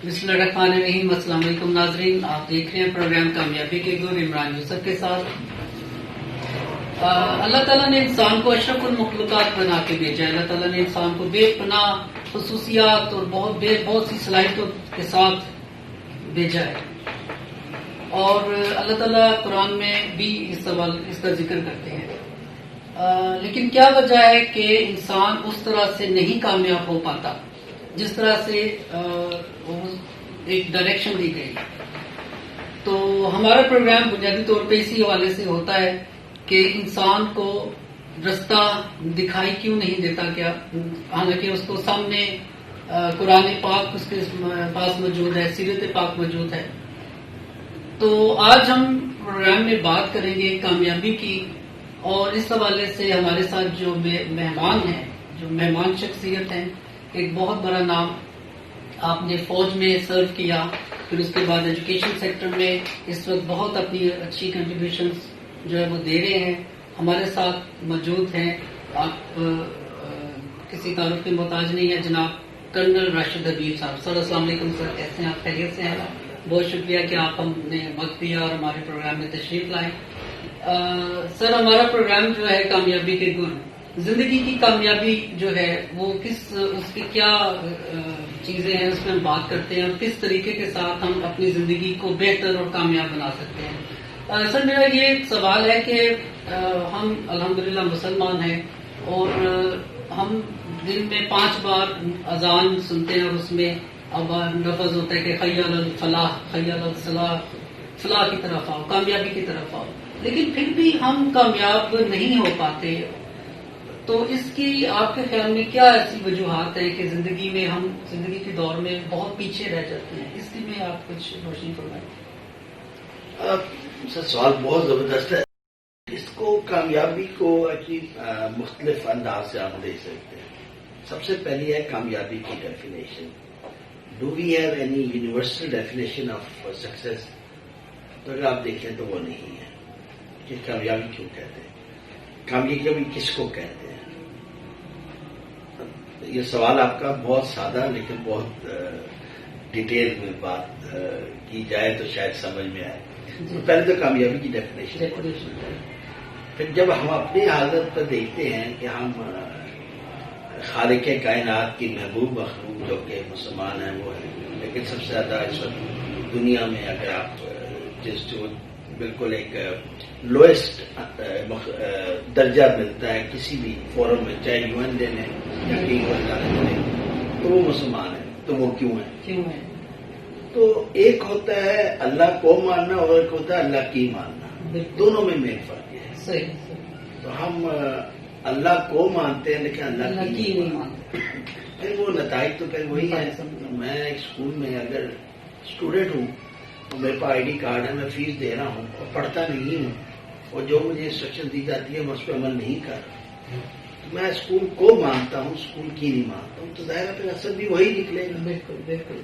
بسم اللہ الرحمن الرحیم۔ السلام علیکم ناظرین، آپ دیکھ رہے ہیں پروگرام کامیابی کے گل عمران یوسف کے ساتھ۔ اللہ تعالیٰ نے انسان کو اشرف المخلوقات بنا کے بھیجا ہے۔ اللہ تعالیٰ نے انسان کو بے پناہ خصوصیات اور بہت سی صلاحیتوں کے ساتھ بھیجا ہے، اور اللہ تعالیٰ قرآن میں بھی اس کا ذکر کرتے ہیں۔ لیکن کیا وجہ ہے کہ انسان اس طرح سے نہیں کامیاب ہو پاتا جس طرح سے ایک ڈائریکشن دی گئی؟ تو ہمارا پروگرام بنیادی طور پہ اسی حوالے سے ہوتا ہے کہ انسان کو رستہ دکھائی کیوں نہیں دیتا کیا، حالانکہ اس کو سامنے قرآن پاک اس کے پاس موجود ہے، سیرت پاک موجود ہے۔ تو آج ہم پروگرام میں بات کریں گے کامیابی کی، اور اس حوالے سے ہمارے ساتھ جو مہمان ہیں، جو مہمان شخصیت ہیں، ایک بہت بڑا نام، آپ نے فوج میں سرو کیا، پھر اس کے بعد ایجوکیشن سیکٹر میں اس وقت بہت اپنی اچھی کنٹریبیوشنز جو ہے وہ دے رہے ہیں، ہمارے ساتھ موجود ہیں۔ آپ کسی تعارف کے محتاج نہیں ہیں، جناب کرنل راشد حبیب صاحب۔ سر السلام علیکم سر، کیسے ہیں آپ؟ خیریت سے ہیں؟ بہت شکریہ کہ آپ ہم نے وقت دیا اور ہمارے پروگرام میں تشریف لائیں۔ سر، ہمارا پروگرام جو ہے کامیابی کے گن، زندگی کی کامیابی جو ہے وہ اس کی کیا چیزیں ہیں، اس میں ہم بات کرتے ہیں، اور کس طریقے کے ساتھ ہم اپنی زندگی کو بہتر اور کامیاب بنا سکتے ہیں۔ سر، میرا یہ سوال ہے کہ ہم الحمدللہ مسلمان ہیں، اور ہم دن میں 5 بار اذان سنتے ہیں، اور اس میں اب لفظ ہوتا ہے کہ حی علی الفلاح، حی علی الصلاح، فلاح کی طرف آؤ، کامیابی کی طرف آؤ، لیکن پھر بھی ہم کامیاب نہیں ہو پاتے۔ تو اس کی آپ کے خیال میں کیا ایسی وجوہات ہیں کہ زندگی میں ہم زندگی کے دور میں بہت پیچھے رہ جاتے ہیں؟ اس میں آپ کچھ روشنی فرمائیں۔ سر، سوال بہت زبردست ہے۔ اس کو کامیابی کو مختلف انداز سے ہم دیکھ سکتے ہیں۔ سب سے پہلی ہے کامیابی کی definition. Do we have any universal definition of success? تو اگر آپ دیکھیں تو وہ نہیں ہے کہ کامیابی کیوں کہتے ہیں، کامیابی کس کو کہتے ہیں۔ یہ سوال آپ کا بہت سادہ لیکن بہت ڈیٹیل میں بات کی جائے تو شاید سمجھ میں آئے۔ پہلے تو کامیابی کی ڈیفینیشن، پھر جب ہم اپنی حالت پر دیکھتے ہیں کہ ہم خالق کائنات کی محبوب مخلوق جو کہ مسلمان ہیں وہ ہے، لیکن سب سے زیادہ اس وقت دنیا میں اگر آپ جو بالکل ایک لوئسٹ درجہ ملتا ہے کسی بھی فورم میں، چاہے یو این دے لیں یا کہیں اور ادارے لیں، تو وہ مسلمان ہیں۔ تو وہ کیوں ہے؟ تو ایک ہوتا ہے اللہ کو ماننا اور ایک ہوتا ہے اللہ کی ماننا، دونوں میں مین فرق ہے۔ تو ہم اللہ کو مانتے ہیں لیکن اللہ کی نہیں مانتے، پھر وہ نتائج تو پھر وہی ہے۔ میں ایک اسکول میں اگر اسٹوڈنٹ ہوں، میرے پاس آئی ڈی کارڈ ہے، میں فیس دے رہا ہوں اور پڑھتا نہیں ہوں، اور جو مجھے انسٹرکشن دی جاتی ہے میں اس پہ عمل نہیں کر رہا، تو میں اسکول کو مانتا ہوں، اسکول کی نہیں مانتا ہوں، تو ظاہر ہے پھر اثر بھی وہی نکلے گا۔ بالکل بالکل،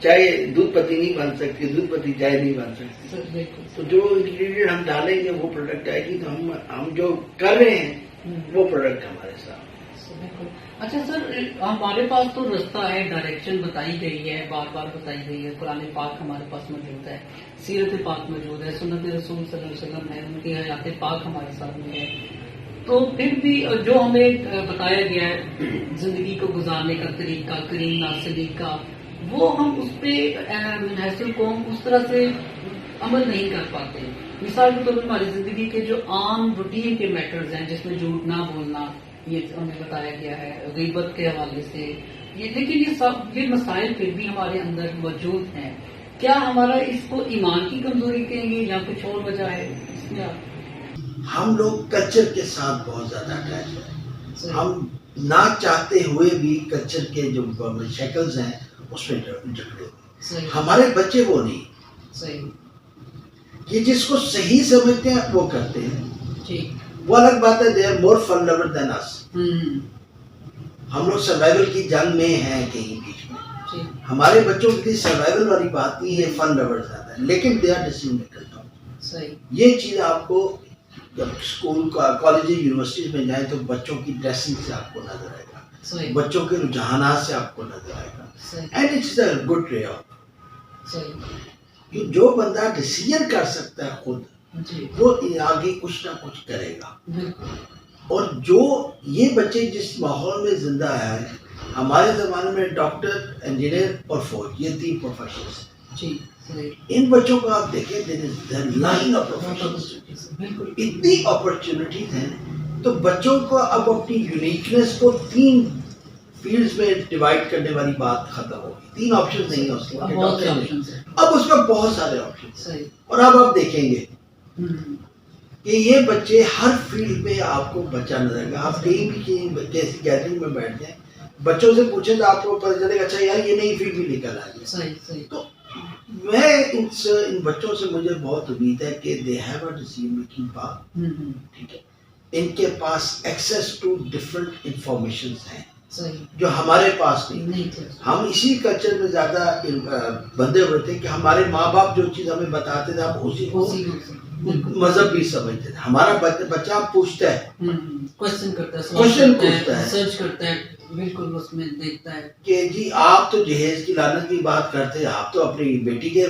چاہے دودھ پتی نہیں بن سکتی، دودھ پتی چائے نہیں بن سکتی، تو جو انگریڈینٹ ہم ڈالیں گے وہ پروڈکٹ آئے گی۔ تو ہم جو کر رہے ہیں وہ پروڈکٹ ہمارے سامنے۔ اچھا سر، ہمارے پاس تو رستہ ہے، ڈائریکشن بتائی گئی ہے، بار بار بتائی گئی ہے، قرآن پاک ہمارے پاس موجود ہے، سیرت پاک موجود ہے، سنت رسول صلی اللہ علیہ وسلم ہے، ان کی حیات پاک ہمارے سامنے ہے۔ تو پھر بھی جو ہمیں بتایا گیا ہے زندگی کو گزارنے کا طریقہ، کریم ناصری کا، وہ ہم اس پہ منحصر قوم اس طرح سے عمل نہیں کر پاتے۔ مثال کے طور پر ہماری زندگی کے جو عام روٹین کے میٹرز ہیں، جس میں جھوٹ نہ بولنا، یہ ہمیں بتایا گیا ہے، غیبت کے حوالے سے، لیکن یہ مسائل پھر بھی ہمارے اندر موجود ہیں۔ کیا ہمارا اس کو ایمان کی کمزوری کہیں گے یا کچھ اور وجہ ہے اس میں؟ ہم لوگ کلچر کے ساتھ بہت زیادہ اٹیچ ہیں، ہم نہ چاہتے ہوئے بھی کلچر کے جو شکلز ہیں اس میں جکڑے، ہمارے بچے وہ نہیں، یہ جس کو صحیح سمجھتے ہیں وہ کرتے ہیں، وہ الگ بات ہے۔ They are more fun lover than us. ہم لوگ سروائیول کی جنگ میں ہیں کہیں بیچ میں، ہمارے بچوں کے لیے سروائیول والی بات نہیں ہے، فن لور زیادہ ہے، لیکن دے آر ڈیسیژن میکر۔ یہ چیز آپ کو جب اسکول کالج یونیورسٹیز میں جائیں تو بچوں کی ڈریسنگ سے آپ کو نظر آئے گا، صحیح. بچوں کے رجحانات سے آپ کو نظر آئے گا. صحیح. And it's a good way of. صحیح. جو بندہ ڈیسیژن کر سکتا ہے خود جی وہ آگے کچھ نہ کچھ کرے گا. بالکل. اور جو یہ بچے جس ماحول میں زندہ ہے، ہمارے زمانے میں ڈاکٹر، انجینئر اور فوج، یہ 3 پروفیشنز. جی صحیح. ان بچوں کو آپ دیکھیں لائن آف پروفیشنز، بالکل. اتنی اپرچونٹیز ہیں. تو بچوں کو اب اپنی یونیکنیس کو 3 فیلڈز میں ڈیوائڈ کرنے والی بات ختم ہوگی. 3 آپشن نہیں ہے اس اب کے، بہت سے آپشنز ہیں. اب اس کا بہت سارے آپشن. صحیح. اور اب آپ دیکھیں گے ہوں. کہ یہ بچے ہر فیلڈ میں آپ کو بچہ نظر آئے گا. آپ کہیں بھی کیسی گیدرنگ میں بیٹھ جائیں، بچوں سے پوچھیں تو آپ کو پتہ چلے گا اچھا یار یہ نئی فیلڈ بھی نکل آئی ہے. صحیح. صحیح. تو میں ان بچوں سے مجھے بہت امید ہے کہ they have a decision making power. ٹھیک ہے، ان کے پاس ایکسیس ٹو ڈفرنٹ انفارمیشنز ہیں صحیح. جو ہمارے پاس نہیں. نہیں تھے. ہم اسی کلچر میں زیادہ بندے ہوئے تھے کہ ہمارے ماں باپ جو چیز ہمیں بتاتے تھے ہم اسی کو مذہب بھی سمجھتے تھے. ہمارا بچہ پوچھتا ہے، کوشچن کرتا ہے، کوشچن پوچھتا ہے، سرچ کرتا ہے، بالکل اس میں دیکھتا ہے کہ جی آپ تو جہیز کی لعنت کی بات کرتے ہیں. آپ تو اپنی بیٹی کے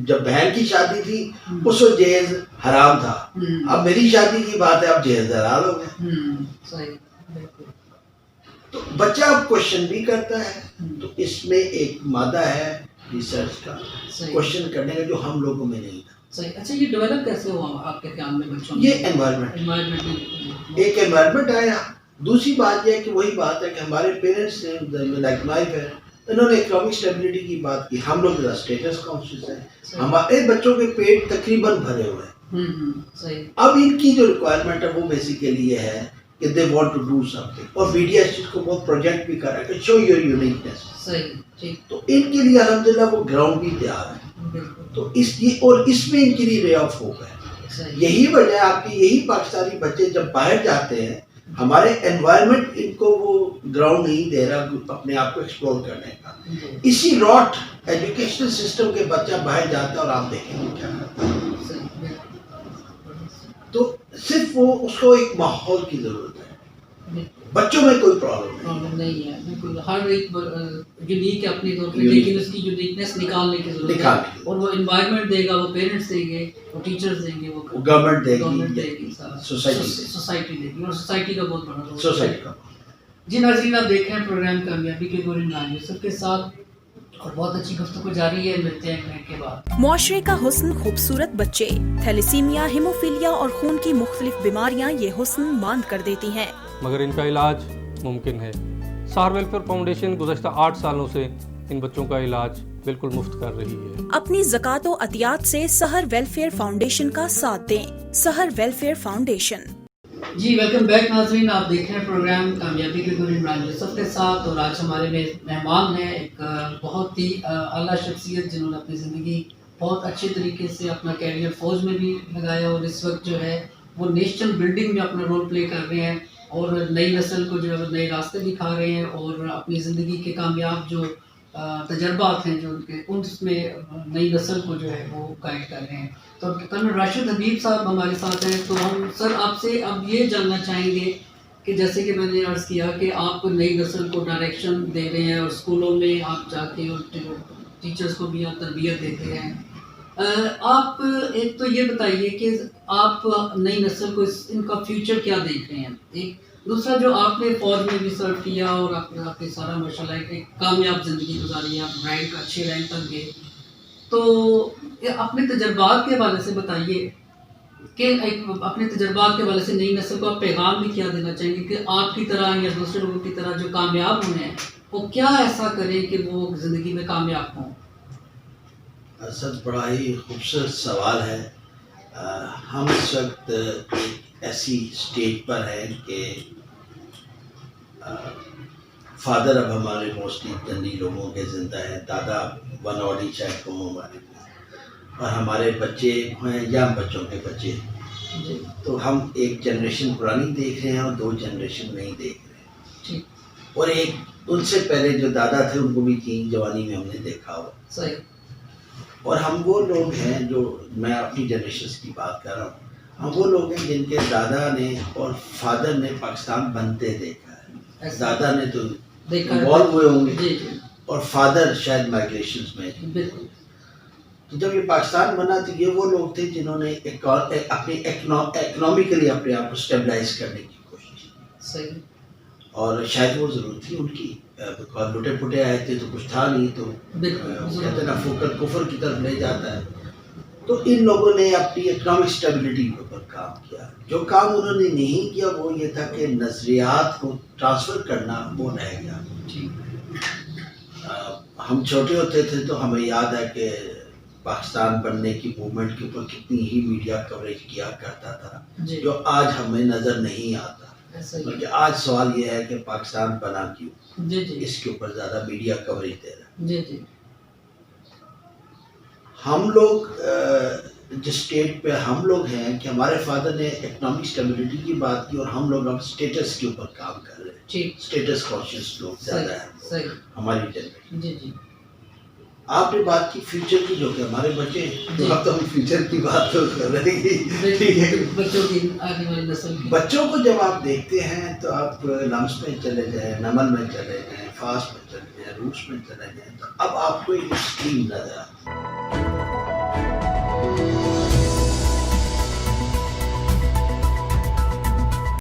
جب بہن کی شادی تھی اس وقت جہیز حرام تھا، اب میری شادی کی بات ہے اب جہیز حلال ہو گئے. صحیح. بالکل. تو بچہ اب کوشچن بھی کرتا ہے. تو اس میں ایک مادہ ہے ریسرچ کا، کوشچن کرنے کا، جو ہم لوگوں میں نہیں تھا. صحیح. اچھا یہ ڈیولپ کیسے ہوا آپ کے خیال میں بچوں میں؟ یہ انوائرمنٹ، ایک انوائرمنٹ آیا. دوسری بات یہ ہے کہ وہی بات ہے کہ ہمارے پیرنٹس نے لائک مائی پیرنٹ انہوں نے اکنامک اسٹیبلٹی کی بات کی. ہم لوگ ذرا اسٹیٹس کانشیس ہیں، ہمارے بچوں کے پیٹ تقریباً بھرے ہوئے ہیں. صحیح. اب ان کی جو ریکوائرمنٹ ہے وہ بیسیکلی یہ ہے کہ they want to do something. اور میڈیا اس چیز کو بہت پروجیکٹ بھی کر رہا ہے کہ شو یور یونیکنیس. صحیح. ٹھیک. تو ان کے لیے الحمدللہ وہ گراؤنڈ بھی تیار ہے. بالکل. تو اس میں ان کے لیے رے آف ہوپ ہے. یہی وجہ ہے آپ کی، یہی پاکستانی بچے جب باہر جاتے ہیں ہمارے انوائرمنٹ ان کو وہ گراؤنڈ نہیں دے رہا اپنے آپ کو ایکسپلور کرنے کا. اسی راٹ ایجوکیشنل سسٹم کے بچہ باہر جاتا ہے اور آپ دیکھیں گے کیا کرتا ہے. تو صرف وہ اس کو ایک ماحول کی ضرورت ہے. بچوں میں کوئی پرابلم نہیں ہے. بالکل ہر ایک یونیک ہے اپنی طور پہ، لیکن اس کی یونیکنیس نکالنے کی ضرورت ہے. اور وہ انوائرمنٹ دے گا، وہ پیرنٹس دیں گے، وہ ٹیچرز دیں گے، وہ گورنمنٹ دے گی، سوسائٹی دے گی. اور سوسائٹی کا بہت بڑا رول سوسائٹی کا. جی ناظرین، آپ دیکھ رہے ہیں پروگرام کامیابی کے گورن عمران یوسف کے ساتھ، اور بہت اچھی گفتگو جاری ہے. ملتے ہیں بریک کے بعد. معاشرے کا حسن خوبصورت بچے. تھیلیسیمیا، ہیموفیلیا اور خون کی مختلف بیماریاں یہ حسن ماند کر دیتی ہیں، مگر ان کا علاج ممکن ہے. سہر ویلفیئر فاؤنڈیشن گزشتہ 8 سالوں سے ان بچوں کا علاج بالکل مفت کر رہی ہے. اپنی زکوٰۃ و عطیات سے سہر ویلفیئر فاؤنڈیشن کا ساتھ دیں. سہر ویلفیئر فاؤنڈیشن. جی ویلکم بیک ناظرین، آپ دیکھ رہے ہیں پروگرام کامیابی کے گورن عمران یوسف کے ساتھ، اور آج ہمارے میں مہمان ہیں ایک بہت ہی اعلیٰ شخصیت جنہوں نے اپنی زندگی بہت اچھے طریقے سے اپنا کیریئر فوج میں بھی لگایا، اور اس وقت جو ہے وہ نیشنل بلڈنگ میں اپنا رول پلے کر رہے ہیں، اور نئی نسل کو جو ہے وہ نئے راستے دکھا رہے ہیں، اور اپنی زندگی کے کامیاب جو تجربات ہیں جو ان میں نئی نسل کو جو ہے وہ گائیڈ کر رہے ہیں. تو کرنل راشد حبیب صاحب ہمارے ساتھ ہیں. تو ہم سر آپ سے اب یہ جاننا چاہیں گے کہ جیسے کہ میں نے عرض کیا کہ آپ نئی نسل کو ڈائریکشن دے رہے ہیں، اور اسکولوں میں آپ جا کے ٹیچرز کو بھی آپ تربیت دیتے ہیں. آپ ایک تو یہ بتائیے کہ آپ نئی نسل کو ان کا فیوچر کیا دیکھ رہے ہیں. ایک دوسرا جو آپ نے فوج میں بھی سرو کیا، اور آپ نے سارا ماشاء اللہ ایک کامیاب زندگی گزاری ہے، آپ رینک اچھے رینک تک گئے. تو اپنے تجربات کے حوالے سے بتائیے کہ اپنے تجربات کے حوالے سے نئی نسل کو آپ پیغام بھی کیا دینا چاہیں گے کہ آپ کی طرح یا دوسرے لوگوں کی طرح جو کامیاب ہوئے ہیں وہ کیا ایسا کریں کہ وہ زندگی میں کامیاب ہوں. سر بڑا ہی خوبصورت سوال ہے. ہم اس وقت ایسی اسٹیج پر ہیں کہ فادر اب ہمارے موسٹلی چندی لوگوں کے زندہ ہیں، دادا ون اور ایچ ہے کم ہمارے، اور ہمارے بچے ہیں یا بچوں کے بچے. تو ہم ایک جنریشن پرانی دیکھ رہے ہیں اور 2 جنریشن نہیں دیکھ رہے ہیں. اور ایک ان سے پہلے جو دادا تھے ان کو بھی تین جوانی میں ہم نے دیکھا ہو. صحیح. اور ہم وہ لوگ ہیں جو، میں اپنی جنریشن کی بات کر رہا ہوں، ہم وہ لوگ ہیں جن کے دادا نے اور فادر نے پاکستان بنتے دیکھا ہے. ایسا دادا نے تو دیکھا انوالو ہوئے ہوں گے جی جی اور فادر شاید مائگریشنز میں. بالکل تو جب یہ پاکستان بنا تو یہ وہ لوگ تھے جنہوں نے اپنی اکنامیکلی اپنے آپ کو اسٹیبلائز کرنے کی کوشش کی. صحیح. اور شاید وہ ضرورت تھی ان کی، لٹے پٹے آئے تھے تو کچھ تھا نہیں، تو بالکل کہتے ہیں نا فوکر کفر کی طرف لے جاتا ہے. تو ان لوگوں نے اپنی اکنامک اسٹیبلٹی کے اوپر کام کیا. جو کام انہوں نے نہیں کیا وہ یہ تھا کہ نظریات کو ٹرانسفر کرنا وہ رہ گیا. جی ہم چھوٹے ہوتے تھے تو ہمیں یاد ہے کہ پاکستان بننے کی موومنٹ کے اوپر کتنی ہی میڈیا کوریج کیا کرتا تھا، جی جو آج ہمیں نظر نہیں آتا. ایسا ہی. بلکہ آج سوال یہ ہے کہ پاکستان بنا کیوں، جی جی اس کے اوپر زیادہ میڈیا کوریج دے رہا ہے. جی جی ہم لوگ جس اسٹیٹ پہ ہم لوگ ہیں کہ ہمارے فادر نے اکنامک اسٹیبلٹی کی بات کی اور ہم لوگ اب اسٹیٹس کے اوپر کام کر رہے ہیں. ٹھیک. اسٹیٹس کانشیس لوگ زیادہ ہیں ہم لوگ، صحیح. ہماری جنریشن. جی جی آپ نے بات کی فیوچر کی، جو کہ ہمارے بچے ہیں، جی. اب تو ہم فیوچر کی بات تو کر رہے ہیں. ٹھیک ہے، بچوں کی آنے والی نسل کی. بچوں کو جب آپ دیکھتے ہیں تو آپ لمس میں چلے جائیں، نمل میں چلے جائیں، فاس میں چلے جائیں، روس میں چلے جائیں، تو اب آپ کو ایک اسکیم نظر آتی ہے.